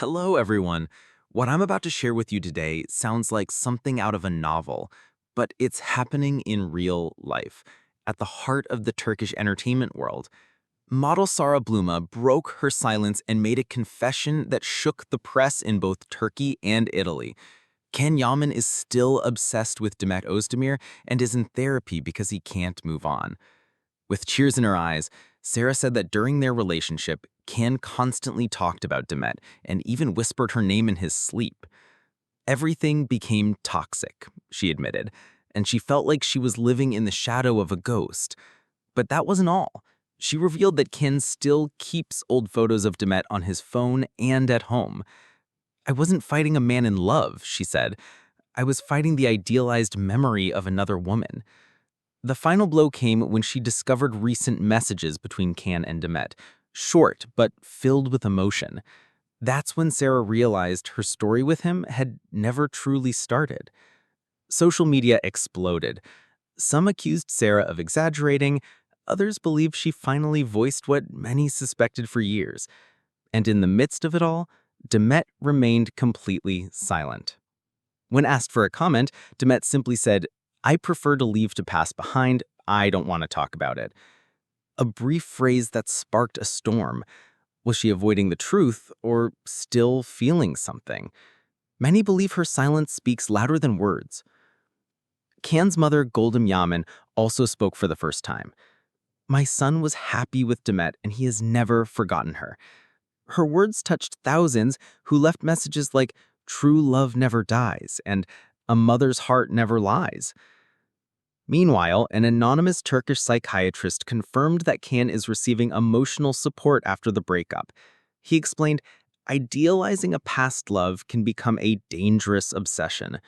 Hello, everyone. What I'm about to share with you today sounds like something out of a novel, but it's happening in real life, at the heart of the Turkish entertainment world. Model Sara Bluma broke her silence and made a confession that shook the press in both Turkey and Italy. Ken Yaman is still obsessed with Demet Özdemir and is in therapy because he can't move on. With tears in her eyes, Sarah said that during their relationship, Can constantly talked about Demet and even whispered her name in his sleep. Everything became toxic, she admitted, and she felt like she was living in the shadow of a ghost. But that wasn't all. She revealed that Ken still keeps old photos of Demet on his phone and at home. I wasn't fighting a man in love, she said. I was fighting the idealized memory of another woman. The final blow came when she discovered recent messages between Can and Demet, short but filled with emotion. That's when Sarah realized her story with him had never truly started. Social media exploded. Some accused Sarah of exaggerating, others believed she finally voiced what many suspected for years. And in the midst of it all, Demet remained completely silent. When asked for a comment, Demet simply said, "I prefer to leave to pass behind. I don't want to talk about it." A brief phrase that sparked a storm. Was she avoiding the truth or still feeling something? Many believe her silence speaks louder than words. Can's mother, Goldem Yaman, also spoke for the first time. "My son was happy with Demet and he has never forgotten her." Her words touched thousands who left messages like, "True love never dies," and "A mother's heart never lies." Meanwhile, an anonymous Turkish psychiatrist confirmed that Can is receiving emotional support after the breakup. He explained, idealizing a past love can become a dangerous obsession.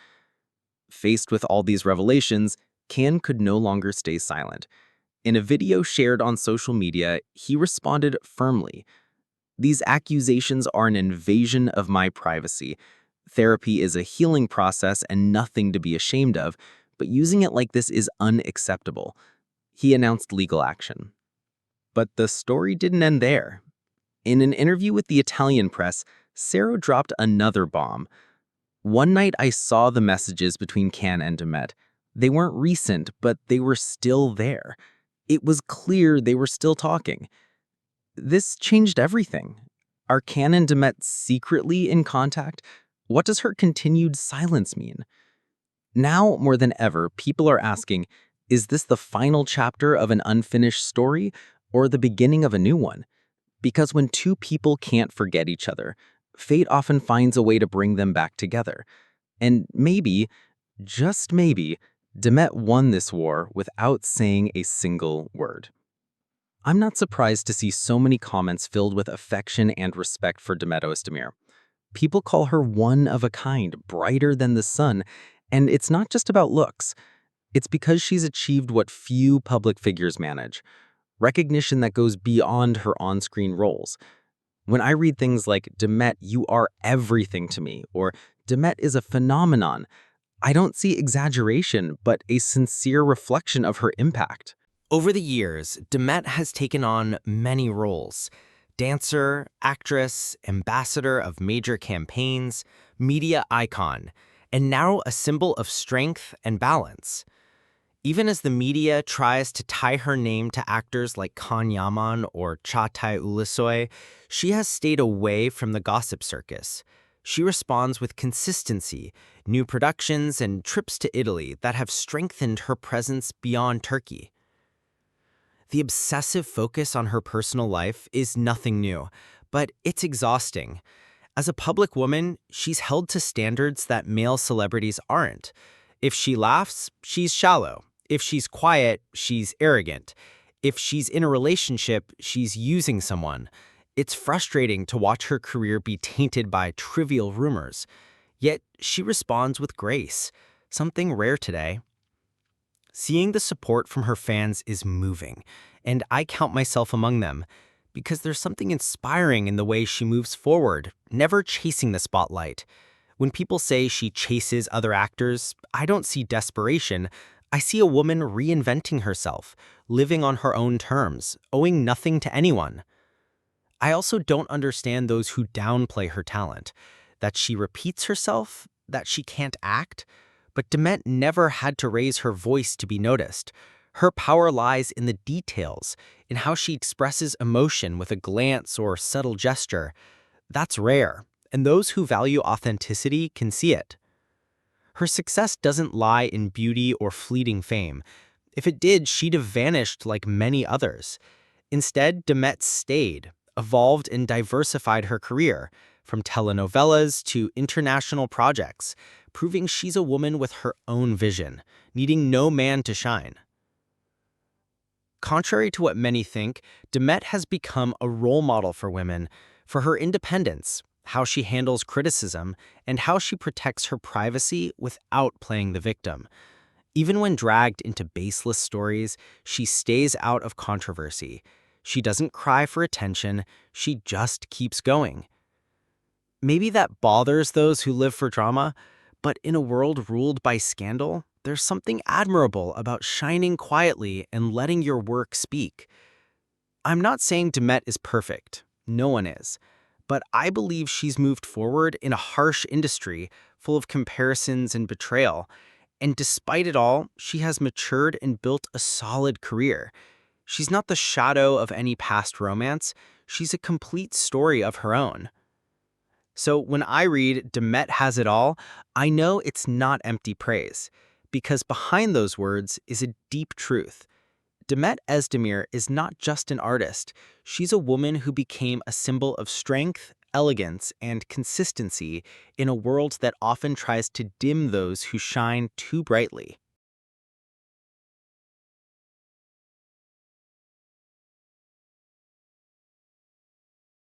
Faced with all these revelations, Can could no longer stay silent. In a video shared on social media, he responded firmly. "These accusations are an invasion of my privacy. Therapy is a healing process and nothing to be ashamed of, but using it like this is unacceptable." He announced legal action. But the story didn't end there. In an interview with the Italian press, Sarah dropped another bomb. "One night I saw the messages between Can and Demet. They weren't recent, but they were still there. It was clear they were still talking." This changed everything. Are Can and Demet secretly in contact? What does her continued silence mean? Now, more than ever, people are asking, is this the final chapter of an unfinished story or the beginning of a new one? Because when two people can't forget each other, fate often finds a way to bring them back together. And maybe, just maybe, Demet won this war without saying a single word. I'm not surprised to see so many comments filled with affection and respect for Demet Özdemir. People call her one of a kind, brighter than the sun, and it's not just about looks. It's because she's achieved what few public figures manage, recognition that goes beyond her on-screen roles. When I read things like, "Demet, you are everything to me," or "Demet is a phenomenon," I don't see exaggeration, but a sincere reflection of her impact. Over the years, Demet has taken on many roles: dancer, actress, ambassador of major campaigns, media icon, and now a symbol of strength and balance. Even as the media tries to tie her name to actors like Can Yaman or Çağatay Ulusoy, she has stayed away from the gossip circus. She responds with consistency, new productions, and trips to Italy that have strengthened her presence beyond Turkey. The obsessive focus on her personal life is nothing new, but it's exhausting. As a public woman, she's held to standards that male celebrities aren't. If she laughs, she's shallow. If she's quiet, she's arrogant. If she's in a relationship, she's using someone. It's frustrating to watch her career be tainted by trivial rumors. Yet she responds with grace, something rare today. Seeing the support from her fans is moving, and I count myself among them, because there's something inspiring in the way she moves forward, never chasing the spotlight. When people say she chases other actors, I don't see desperation. I see a woman reinventing herself, living on her own terms, owing nothing to anyone. I also don't understand those who downplay her talent, that she repeats herself, that she can't act. But Demet never had to raise her voice to be noticed. Her power lies in the details, in how she expresses emotion with a glance or subtle gesture. That's rare, and those who value authenticity can see it. Her success doesn't lie in beauty or fleeting fame. If it did, she'd have vanished like many others. Instead, Demet stayed, evolved, and diversified her career, from telenovelas to international projects, proving she's a woman with her own vision, needing no man to shine. Contrary to what many think, Demet has become a role model for women for her independence, how she handles criticism, and how she protects her privacy without playing the victim. Even when dragged into baseless stories, she stays out of controversy. She doesn't cry for attention, she just keeps going. Maybe that bothers those who live for drama, but in a world ruled by scandal, there's something admirable about shining quietly and letting your work speak. I'm not saying Demet is perfect. No one is. But I believe she's moved forward in a harsh industry full of comparisons and betrayal. And despite it all, she has matured and built a solid career. She's not the shadow of any past romance. She's a complete story of her own. So when I read Demet has it all, I know it's not empty praise, because behind those words is a deep truth. Demet Özdemir is not just an artist. She's a woman who became a symbol of strength, elegance, and consistency in a world that often tries to dim those who shine too brightly.